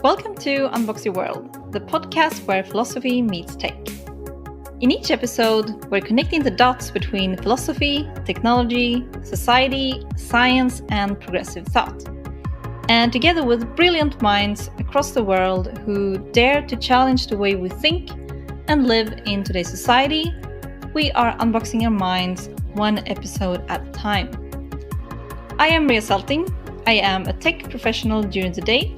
Welcome to Unbox Your World, the podcast where philosophy meets tech. In each episode, we're connecting the dots between philosophy, technology, society, science, and progressive thought. And together with brilliant minds across the world who dare to challenge the way we think and live in today's society, we are unboxing our minds one episode at a time. I am Ria Salting. I am a tech professional during the day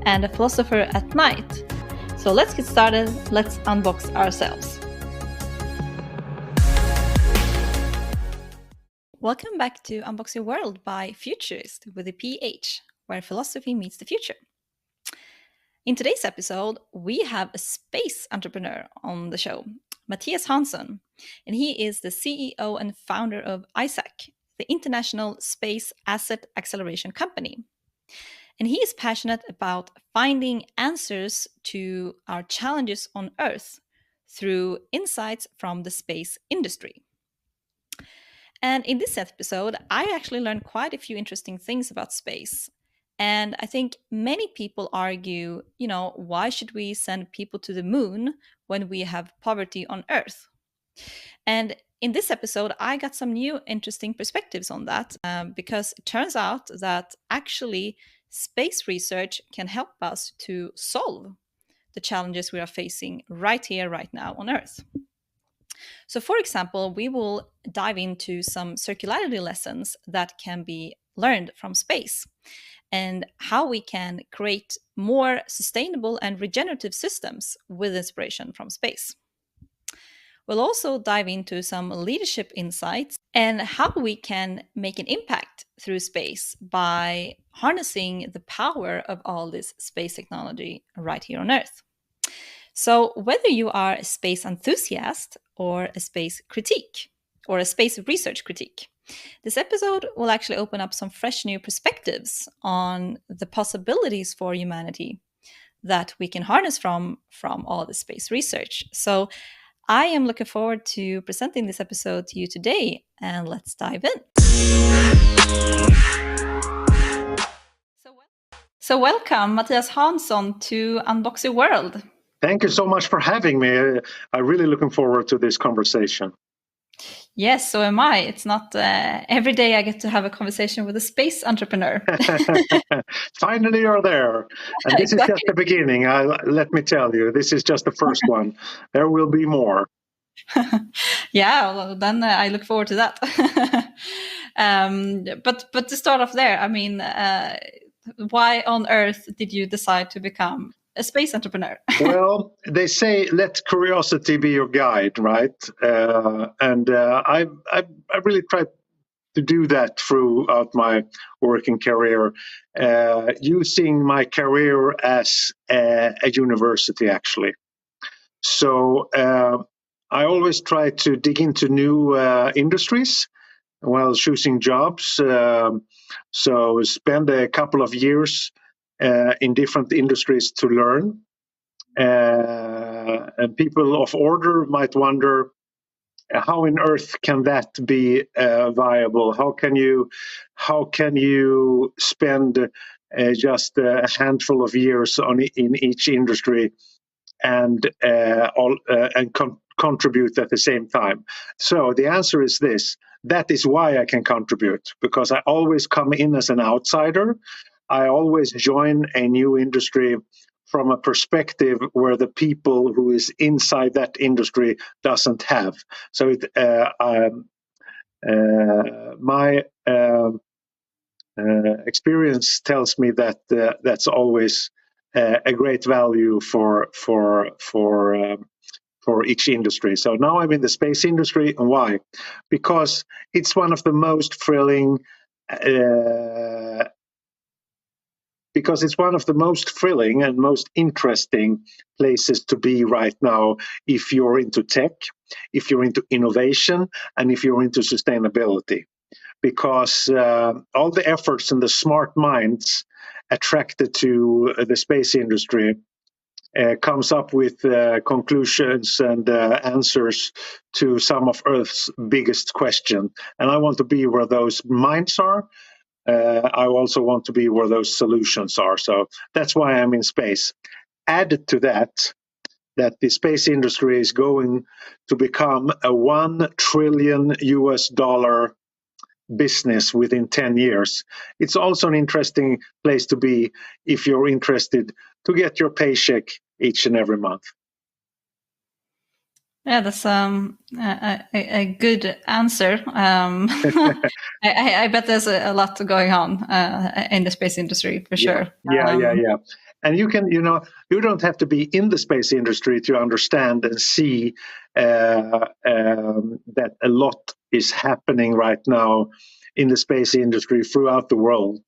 and a philosopher at night. So let's get started. Let's unbox ourselves. Welcome back to Unbox Your World by Futurist with a PH, where philosophy meets the future. In today's episode, we have a space entrepreneur on the show, Mattias Hansson, and he is the CEO and founder of I.S.A.A.C, the International Space Asset Acceleration Company. And he is passionate about finding answers to our challenges on Earth through insights from the space industry. And in this episode, I actually learned quite a few interesting things about space. And I think many people argue, why should we send people to the moon when we have poverty on Earth? And in this episode, I got some new interesting perspectives on that because it turns out that actually space research can help us to solve the challenges we are facing right here, right now on Earth. So, for example, we will dive into some circularity lessons that can be learned from space and how we can create more sustainable and regenerative systems with inspiration from space. We'll also dive into some leadership insights and how we can make an impact through space by harnessing the power of all this space technology right here on Earth. So whether you are a space enthusiast or a space critique or a space research critique, this episode will actually open up some fresh new perspectives on the possibilities for humanity that we can harness from all the space research. So I am looking forward to presenting this episode to you today, and let's dive in. So welcome, Mattias Hansson, to Unbox Your World. Thank you so much for having me. I'm really looking forward to this conversation. Yes, so am I. It's not every day I get to have a conversation with a space entrepreneur. Finally, you're there. And this Exactly. is just the beginning. Let me tell you, this is just the first one. There will be more. Yeah, well, then I look forward to that. But to start off there, I mean, why on earth did you decide to become a space entrepreneur? Well, they say let curiosity be your guide, right? I really tried to do that throughout my working career, using my career as a university, actually. So I always try to dig into new industries while choosing jobs. So spend a couple of years in different industries to learn. And people of order might wonder, how on earth can that be viable? How can you spend just a handful of years in each industry and contribute at the same time? So the answer is this. That is why I can contribute, because I always come in as an outsider. I always join a new industry from a perspective where the people who is inside that industry doesn't have. So my experience tells me that that's always a great value for each industry. So now I'm in the space industry, and why? Because it's one of the most thrilling. Because it's one of the most thrilling and most interesting places to be right now if you're into tech, if you're into innovation, and if you're into sustainability. Because all the efforts and the smart minds attracted to the space industry comes up with conclusions and answers to some of Earth's biggest questions. And I want to be where those minds are. I also want to be where those solutions are. So that's why I'm in space. Added to that the space industry is going to become a $1 trillion business within 10 years. It's also an interesting place to be if you're interested to get your paycheck each and every month. Yeah, that's a good answer. I bet there's a lot going on in the space industry for sure. Yeah. And you don't have to be in the space industry to understand and see that a lot is happening right now in the space industry throughout the world.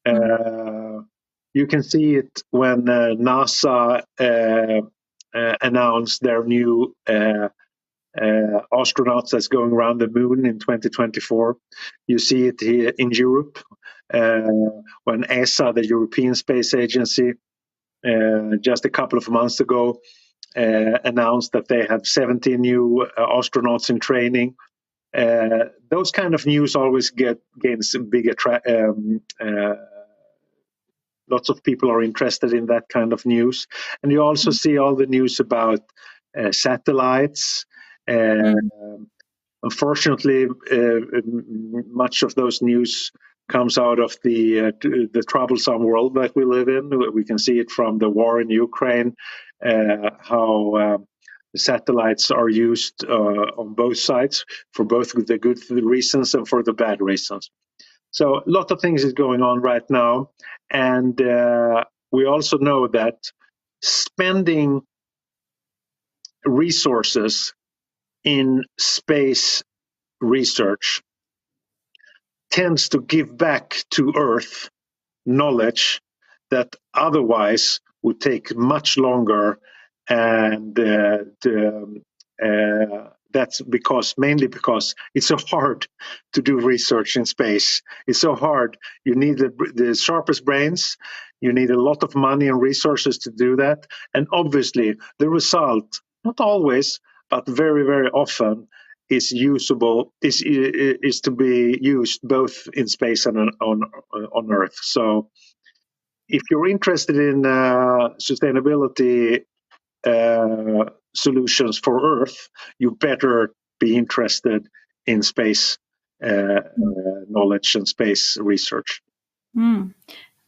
You can see it when NASA announced their new astronauts that's going around the moon in 2024. You see it here in Europe when I.S.A.A., the European Space Agency, just a couple of months ago announced that they have 70 new astronauts in training. Those kind of news always gains big lots of people are interested in that kind of news. And you also see all the news about satellites. Unfortunately, much of those news comes out of the troublesome world that we live in. We can see it from the war in Ukraine, how the satellites are used on both sides for both the good reasons and for the bad reasons. So a lot of things is going on right now. And we also know that spending resources in space research tends to give back to Earth knowledge that otherwise would take much longer, and that's mainly because it's so hard to do research in space. It's so hard. You need the sharpest brains. You need a lot of money and resources to do that. And obviously, the result, not always, but very, very often, is usable. Is to be used both in space and on Earth. So, if you're interested in sustainability solutions for Earth, you better be interested in space knowledge and space research.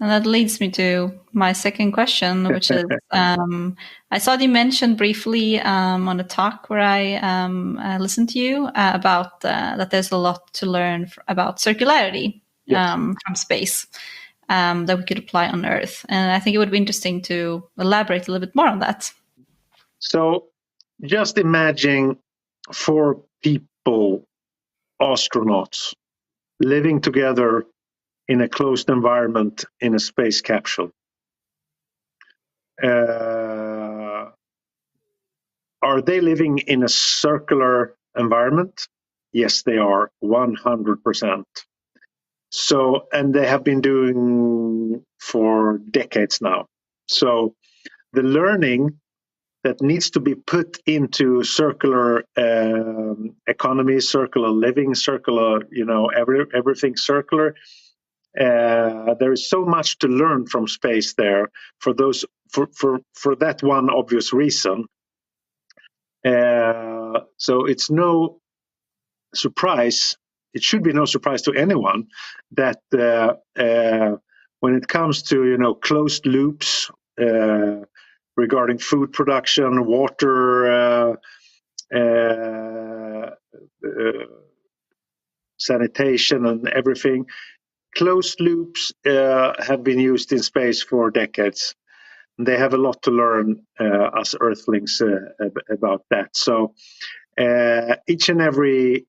And that leads me to my second question, which is, I saw you mentioned briefly on a talk where I listened to you about that there's a lot to learn about circularity from space that we could apply on Earth. And I think it would be interesting to elaborate a little bit more on that. So just imagine 4 people, astronauts, living together in a closed environment in a space capsule. Are they living in a circular environment? Yes, they are, 100%. So, and they have been doing for decades now. So the learning that needs to be put into circular economy, circular living, circular, everything circular. There is so much to learn from space there for that one obvious reason. So it's no surprise. It should be no surprise to anyone that when it comes to closed loops regarding food production, water, sanitation, and everything, closed loops have been used in space for decades. They have a lot to learn, us Earthlings, about that. So each and every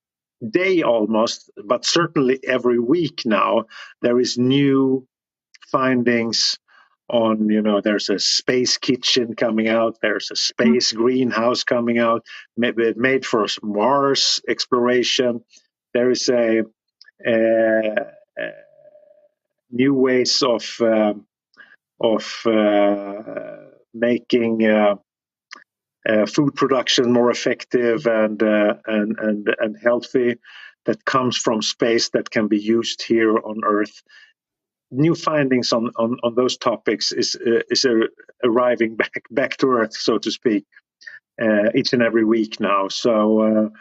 day almost, but certainly every week now, there is new findings on, there's a space kitchen coming out, there's a space greenhouse coming out, made for Mars exploration. There is a new ways of making food production more effective and healthy, that comes from space that can be used here on Earth. new findings on those topics is arriving back to earth, so to speak, each and every week now. So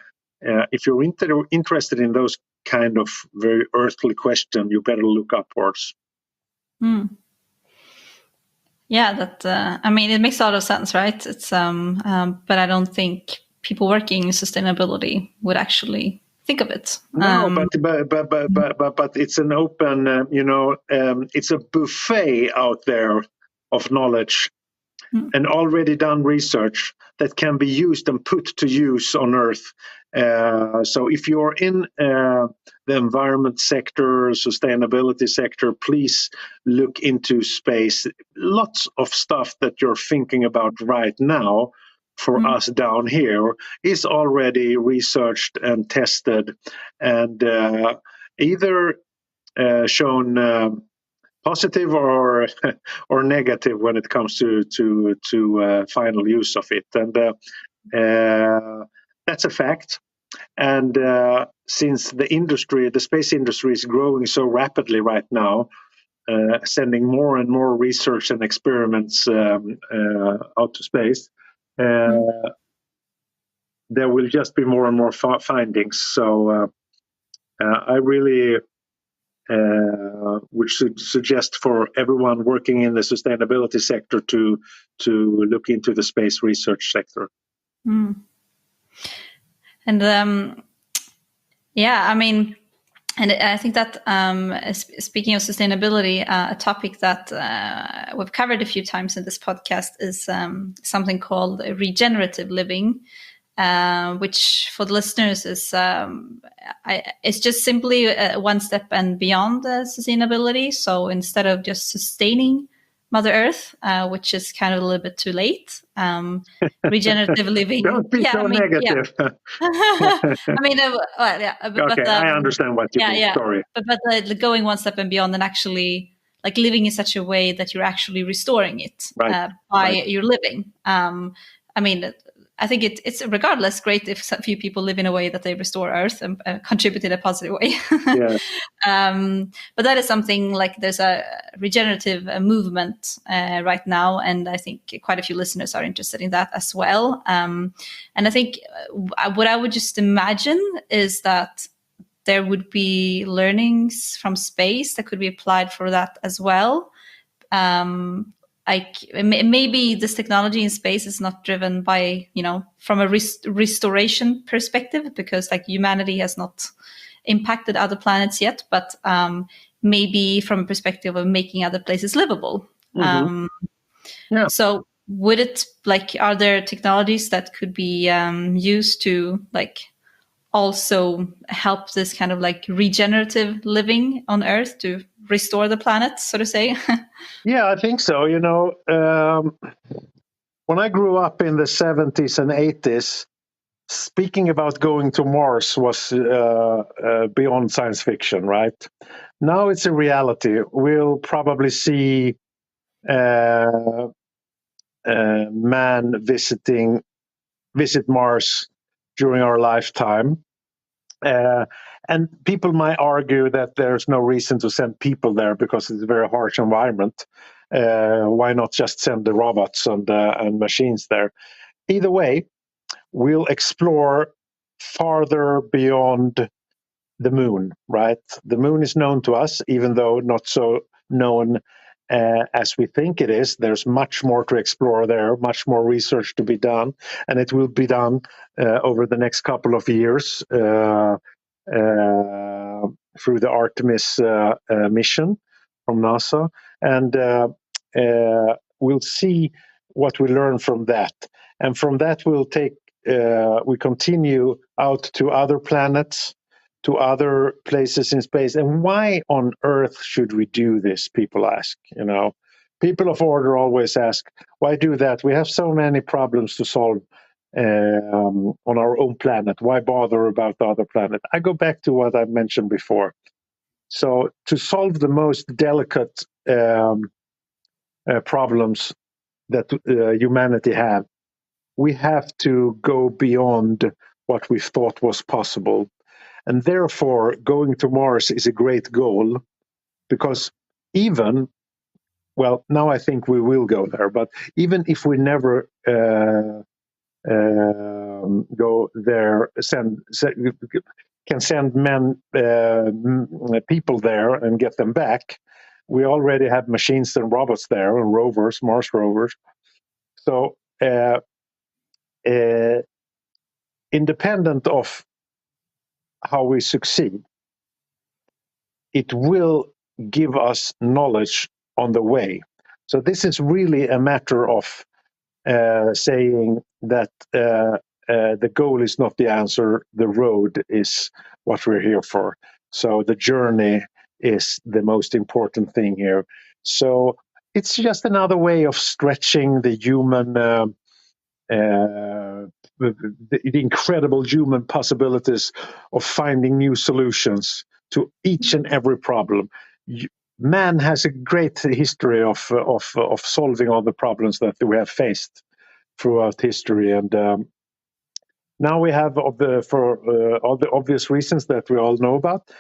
if you're interested in those kind of very earthly questions, you better look upwards. Yeah, that I mean, it makes a lot of sense, right? It's but I don't think people working in sustainability would actually think of it. No, but it's an open, it's a buffet out there of knowledge and already done research that can be used and put to use on Earth. So if you're in the environment sector, sustainability sector, please look into space. Lots of stuff that you're thinking about right now for us down here is already researched and tested and either shown positive or negative when it comes to final use of it, and that's a fact. And since the space industry is growing so rapidly right now, sending more and more research and experiments out to space, there will just be more and more findings. So I really which should suggest for everyone working in the sustainability sector to look into the space research sector. And yeah, I mean, and I think that speaking of sustainability, a topic that we've covered a few times in this podcast is something called regenerative living. Which for the listeners is it's just simply one step and beyond sustainability. So instead of just sustaining Mother Earth, which is kind of a little bit too late, regenerative living. Don't be so negative. Yeah. I mean, well, yeah. Okay, I understand what you mean. Sorry. But going one step and beyond and actually like living in such a way that you're actually restoring it by your living. I mean, I think it's regardless great if a few people live in a way that they restore Earth and contribute in a positive way. But that is something like there's a regenerative movement right now, and I think quite a few listeners are interested in that as well. And I think what I would just imagine is that there would be learnings from space that could be applied for that as well. Like maybe this technology in space is not driven by, from a restoration perspective, because like humanity has not impacted other planets yet, but maybe from a perspective of making other places livable. So would it are there technologies that could be used to also help this kind of regenerative living on Earth to restore the planet, so to say? Yeah, I think so. When I grew up in the 70s and 80s, speaking about going to Mars was beyond science fiction, right? Now it's a reality. We'll probably see man visit Mars during our lifetime. And people might argue that there's no reason to send people there because it's a very harsh environment. Why not just send the robots and machines there? Either way, we'll explore farther beyond the moon, right? The moon is known to us, even though not so known as we think it is. There's much more to explore there, much more research to be done, and it will be done over the next couple of years through the Artemis mission from NASA. And we'll see what we learn from that. And from that, we continue out to other planets, to other places in space. And why on earth should we do this? People ask, People of order always ask, why do that? We have so many problems to solve on our own planet. Why bother about the other planet? I go back to what I mentioned before. So to solve the most delicate problems that humanity have, we have to go beyond what we thought was possible. And therefore, going to Mars is a great goal, because even, well, now I think we will go there, but even if we never go there, can send people there and get them back. We already have machines and robots there, and rovers, Mars rovers. So independent of how we succeed, it will give us knowledge on the way. So this is really a matter of saying that the goal is not the answer, the road is what we're here for. So the journey is the most important thing here. So it's just another way of stretching the human, the incredible human possibilities of finding new solutions to each and every problem. Man has a great history of solving all the problems that we have faced throughout history, and now we have, for all the obvious reasons that we all know about,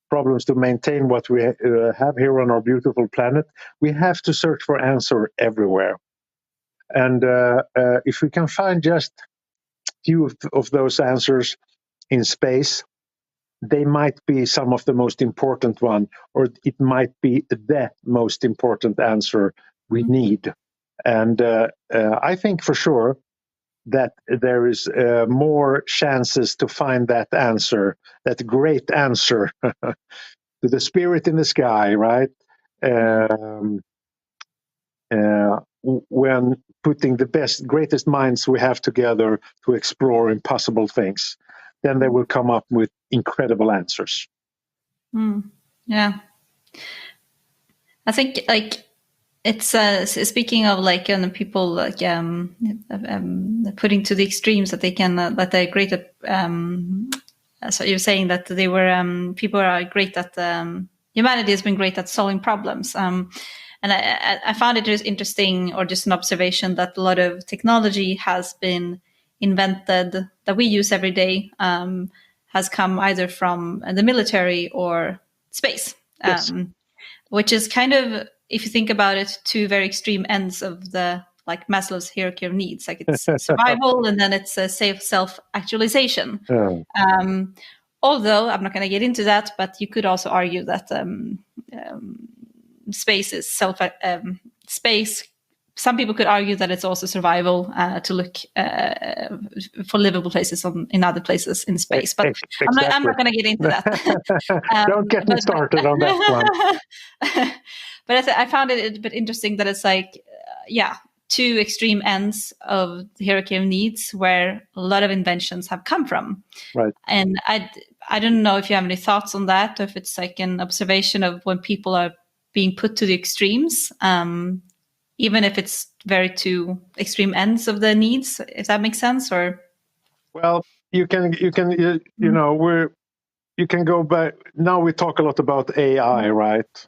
problems to maintain what we have here on our beautiful planet. We have to search for answer everywhere, and if we can find just few of those answers in space, they might be some of the most important one, or it might be the most important answer we need. And I think for sure that there is more chances to find that answer, that great answer, to the spirit in the sky, right? When putting the greatest minds we have together to explore impossible things, then they will come up with incredible answers. Yeah, I think like it's speaking of like people like putting to the extremes that they can that they're great at. So you're saying that they were people are great at humanity has been great at solving problems. And I found it just interesting, or just an observation, that a lot of technology has been invented that we use every day has come either from the military or space, Yes. which is kind of, if you think about it, two very extreme ends of the like Maslow's hierarchy of needs. Like it's survival, and then it's a safe self-actualization. Although I'm not going to get into that, but you could also argue that space is space. Some people could argue that it's also survival to look for livable places in other places in space. But exactly. I'm not going to get into that. Don't get me started on that one. But I found it a bit interesting that it's like, two extreme ends of the hierarchy of needs where a lot of inventions have come from. Right. And I don't know if you have any thoughts on that, or if it's like an observation of when people are being put to the extremes, even if it's very two extreme ends of the needs, if that makes sense. Or well, you can you can go back. Now we talk a lot about AI, right?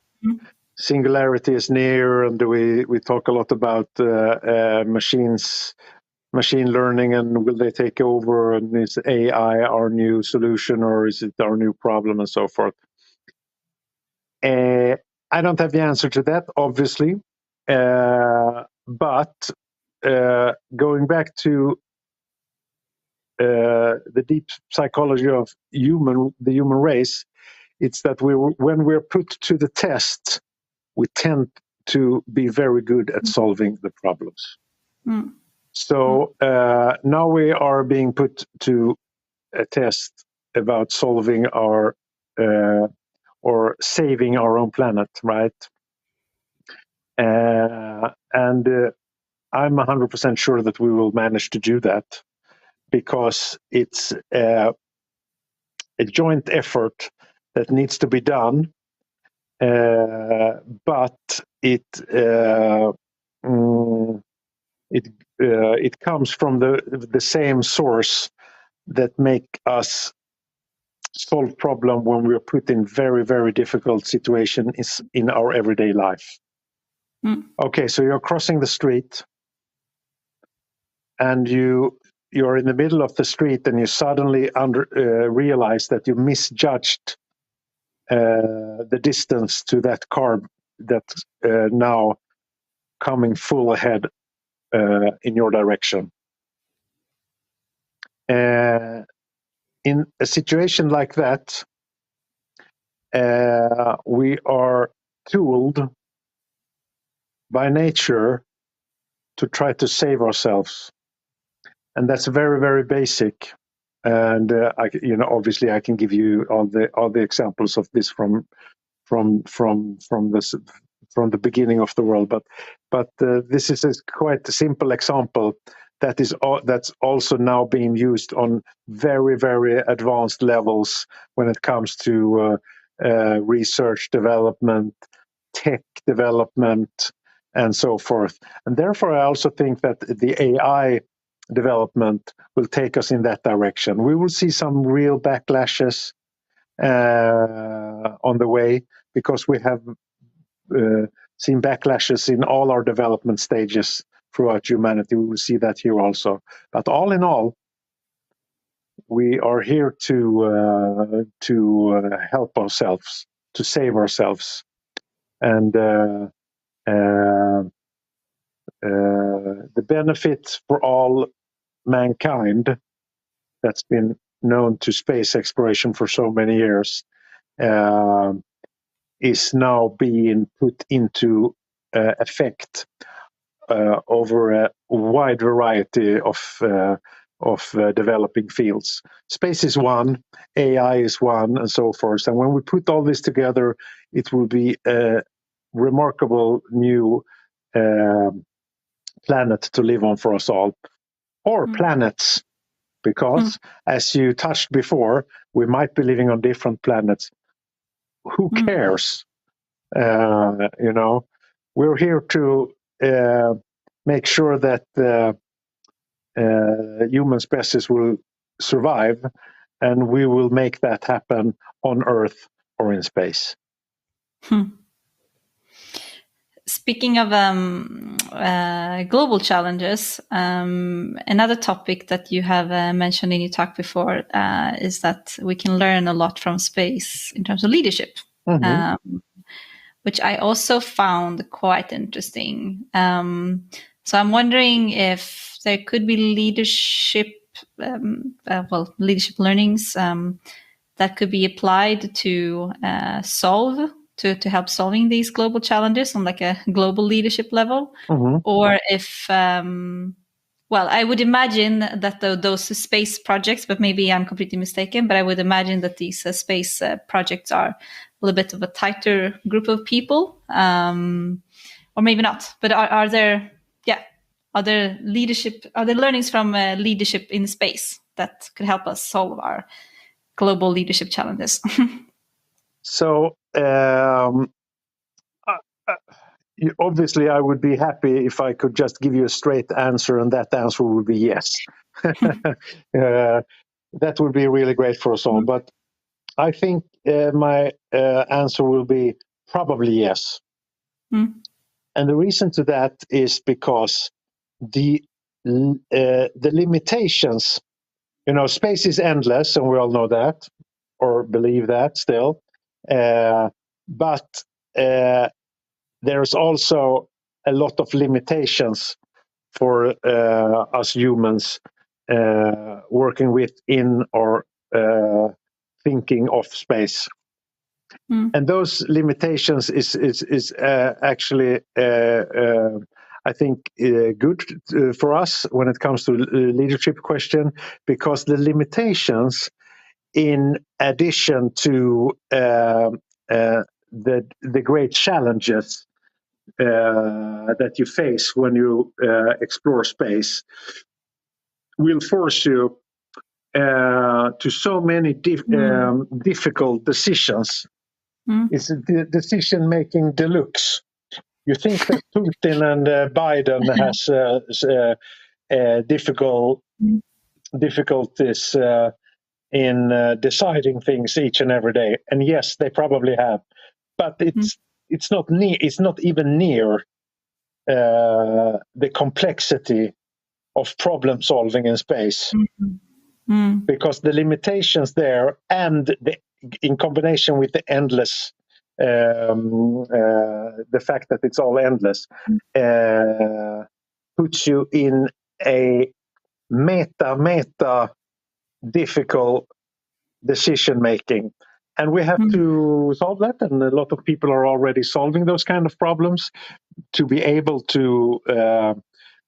Singularity is near, and we talk a lot about machine learning, and will they take over, and is AI our new solution, or is it our new problem, and so forth. I don't have the answer to that, obviously, but going back to the deep psychology of the human race, it's that when we're put to the test, we tend to be very good at solving the problems. So now we are being put to a test about solving our or saving our own planet, right? And I'm 100% sure that we will manage to do that, because it's a joint effort that needs to be done, but it comes from the same source that make us solve problem when we're put in very, very difficult situations in our everyday life. Okay, so you're crossing the street, and you're in the middle of the street, and you suddenly realize that you misjudged the distance to that car that's now coming full ahead in your direction. In a situation like that, we are tooled by nature to try to save ourselves, and that's very, very basic. And obviously, I can give you all the examples of this from the beginning of the world. But this is quite a simple example that's also now being used on very, very advanced levels when it comes to research development, tech development, and so forth. And therefore, I also think that the AI development will take us in that direction. We will see some real backlashes on the way, because we have seen backlashes in all our development stages throughout humanity. We will see that here also. But all in all, we are here to help ourselves, to save ourselves, and the benefit for all mankind that's been known to space exploration for so many years is now being put into effect over a wide variety of developing fields. Space is one, AI is one, and so forth. And when we put all this together, it will be a remarkable new planet to live on for us all, or planets, because as you touched before, we might be living on different planets. Who cares? We're here to make sure that human species will survive, and we will make that happen on Earth or in space. Speaking of global challenges, another topic that you have mentioned in your talk before is that we can learn a lot from space in terms of leadership, which I also found quite interesting. So I'm wondering if there could be leadership learnings that could be applied to to help solving these global challenges on like a global leadership level, or if I would imagine that those space projects, but maybe I'm completely mistaken, but I would imagine that these space projects are a little bit of a tighter group of people, or maybe not. But are there learnings from leadership in space that could help us solve our global leadership challenges? So obviously, I would be happy if I could just give you a straight answer, and that answer would be yes. That would be really great for us all. But I think my answer will be probably yes. And the reason to that is because the limitations, space is endless, and we all know that, or believe that still. But there's also a lot of limitations for us humans working within or thinking of space. And those limitations is actually, I think, good for us when it comes to leadership question, because the limitations, in addition to the great challenges that you face when you explore space, will force you to so many difficult decisions. It's a decision-making deluxe. You think that Putin and Biden has difficulties in deciding things each and every day, and yes, they probably have, but it's not even near the complexity of problem solving in space, because the limitations there and the in combination with the endless, the fact that it's all endless, puts you in a meta difficult decision making. And we have to solve that, and a lot of people are already solving those kind of problems to be able to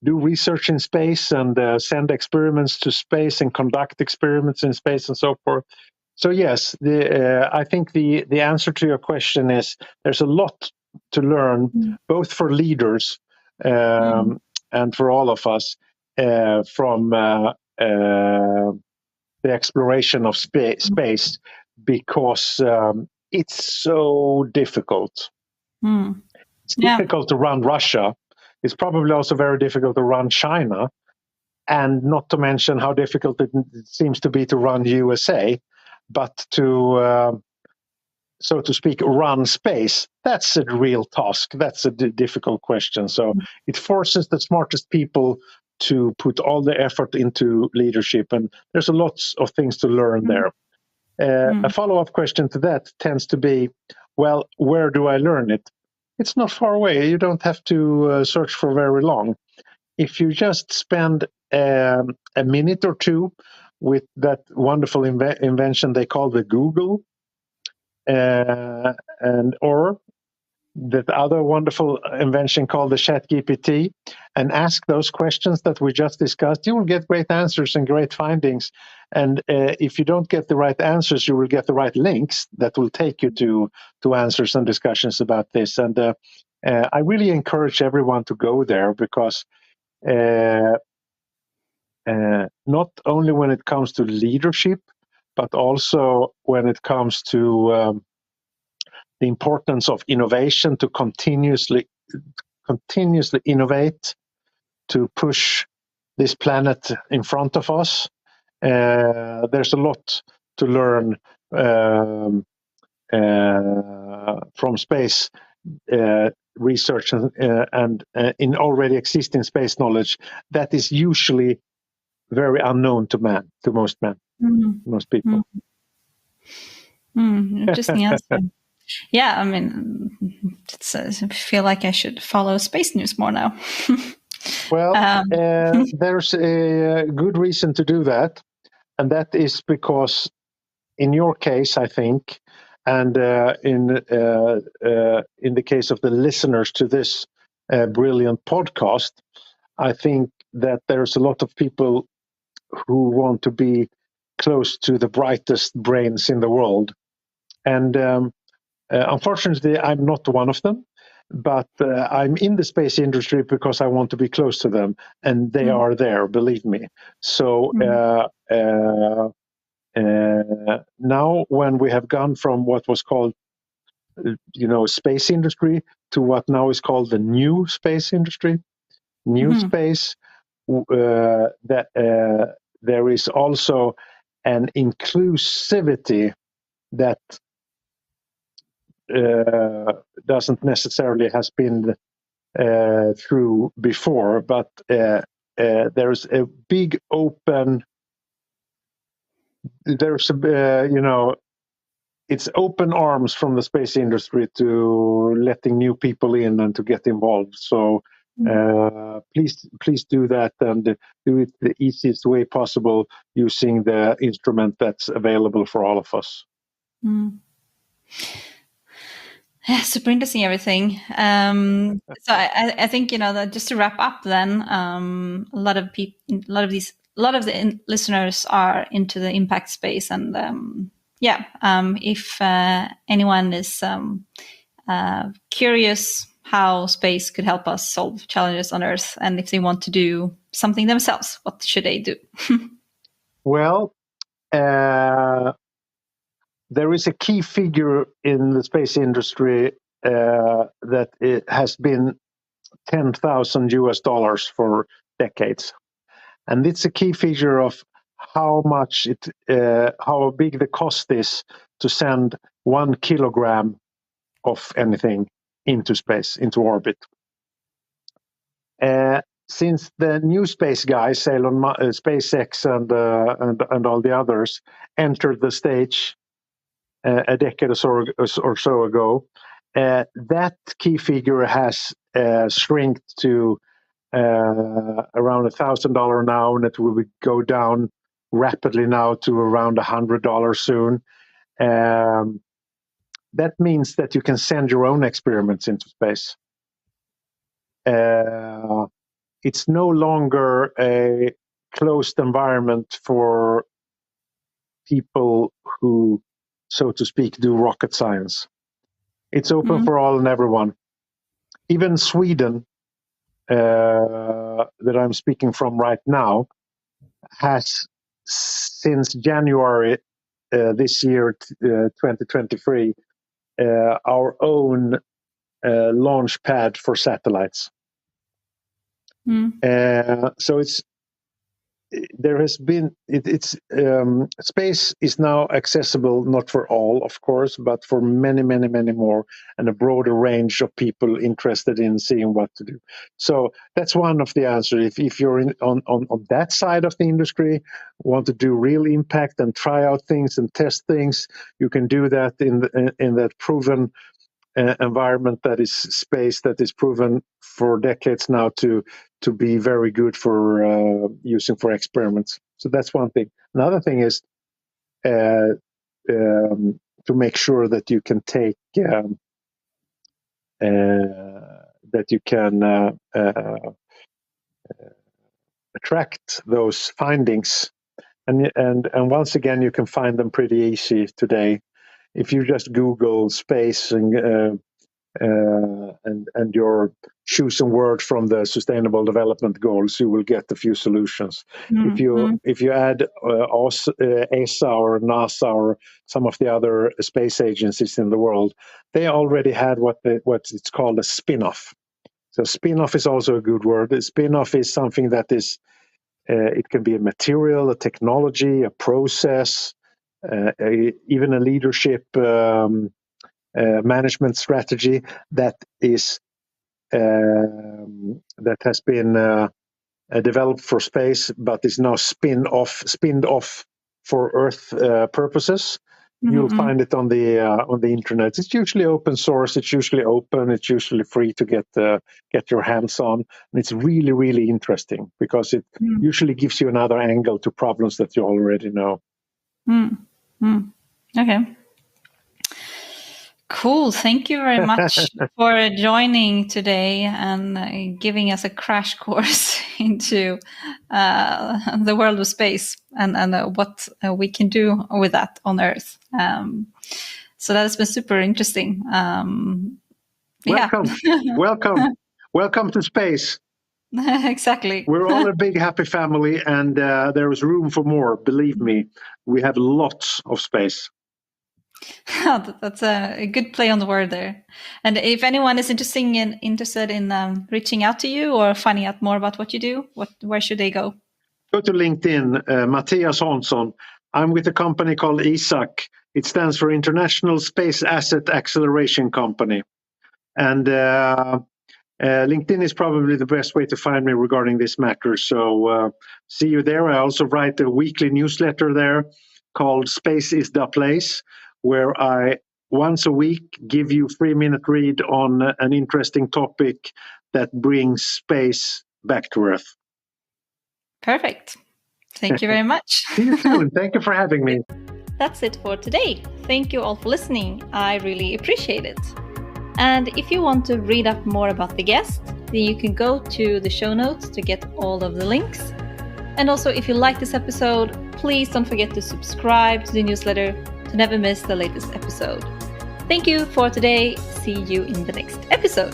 do research in space and send experiments to space and conduct experiments in space and so forth. So yes, I think the answer to your question is there's a lot to learn, both for leaders and for all of us, from the exploration of space, because it's so difficult. It's difficult to run Russia. It's probably also very difficult to run China, and not to mention how difficult it seems to be to run USA. But to, so to speak, run space, that's a real task. That's a difficult question. So it forces the smartest people to put all the effort into leadership, and there's a lot of things to learn there. A follow-up question to that tends to be, well, where do I learn it? It's not far away. You don't have to search for very long. If you just spend a minute or two with that wonderful invention they call the Google, or that other wonderful invention called the ChatGPT, and ask those questions that we just discussed, you will get great answers and great findings. And if you don't get the right answers, you will get the right links that will take you to answers and discussions about this. And I really encourage everyone to go there, because not only when it comes to leadership, but also when it comes to the importance of innovation, to continuously innovate, to push this planet in front of us. There's a lot to learn from space research and in already existing space knowledge that is usually very unknown to most people. Interesting answer. Yeah, I mean, I feel like I should follow space news more now. Well, there's a good reason to do that, and that is because in your case, I think, and in the case of the listeners to this brilliant podcast, I think that there's a lot of people who want to be close to the brightest brains in the world. And unfortunately, I'm not one of them, but I'm in the space industry because I want to be close to them, and they are there, believe me. So now when we have gone from what was called, space industry to what now is called the new space industry, space, that there is also an inclusivity that doesn't necessarily has been through before, but there's a big open. There's it's open arms from the space industry to letting new people in and to get involved. So please do that, and do it the easiest way possible using the instrument that's available for all of us. Yeah, super interesting everything. So I think that just to wrap up, then a lot of the listeners are into the impact space, and if anyone is curious how space could help us solve challenges on Earth, and if they want to do something themselves, what should they do? Well, there is a key figure in the space industry that it has been $10,000 for decades, and it's a key figure of how big the cost is to send 1 kilogram of anything into space, into orbit. Since the new space guys, SpaceX and all the others, entered the stage a decade or so ago. That key figure has shrunk to around $1,000 now, and it will go down rapidly now to around $100 soon. That means that you can send your own experiments into space. It's no longer a closed environment for people who, so to speak, do rocket science. It's open for all and everyone. Even Sweden, that I'm speaking from right now, has since January this year, 2023, our own launch pad for satellites. So there has been space is now accessible, not for all, of course, but for many more, and a broader range of people interested in seeing what to do. So that's one of the answers. If you're on that side of the industry, want to do real impact and try out things and test things, you can do that in that proven environment that is space, that is proven for decades now to be very good for using for experiments. So that's one thing. Another thing is to make sure that you can take that you can attract those findings, and once again you can find them pretty easy today. If you just Google space and you're choosing word from the Sustainable Development Goals, you will get a few solutions. If you add I.S.A.A.C or NASA or some of the other space agencies in the world, they already had what it's called a spin-off. So spin-off is also a good word. A spin-off is something that is it can be a material, a technology, a process, even a leadership management strategy that is that has been developed for space, but is now spinned off for Earth purposes. You'll find it on the internet. It's usually open source. It's usually open. It's usually free to get your hands on. And it's really interesting because it usually gives you another angle to problems that you already know. Okay. Cool. Thank you very much for joining today and giving us a crash course into the world of space and what we can do with that on Earth. So that has been super interesting. Welcome. Welcome to space. Exactly. We're all a big happy family, and there is room for more. Believe me, we have lots of space. That's a good play on the word there. And if anyone is interested in reaching out to you or finding out more about what you do, where should they go? Go to LinkedIn, Mattias Hansson. I'm with a company called I.S.A.A.C. It stands for International Space Asset Acceleration Company. And LinkedIn is probably the best way to find me regarding this matter. So see you there. I also write a weekly newsletter there called Space is the Place, where I once a week give you 3-minute read on an interesting topic that brings space back to Earth. Perfect. Thank you very much. See you soon. Thank you for having me. That's it for today. Thank you all for listening. I really appreciate it. And if you want to read up more about the guest, then you can go to the show notes to get all of the links. And also, if you like this episode, please don't forget to subscribe to the newsletter to never miss the latest episode. Thank you for today. See you in the next episode.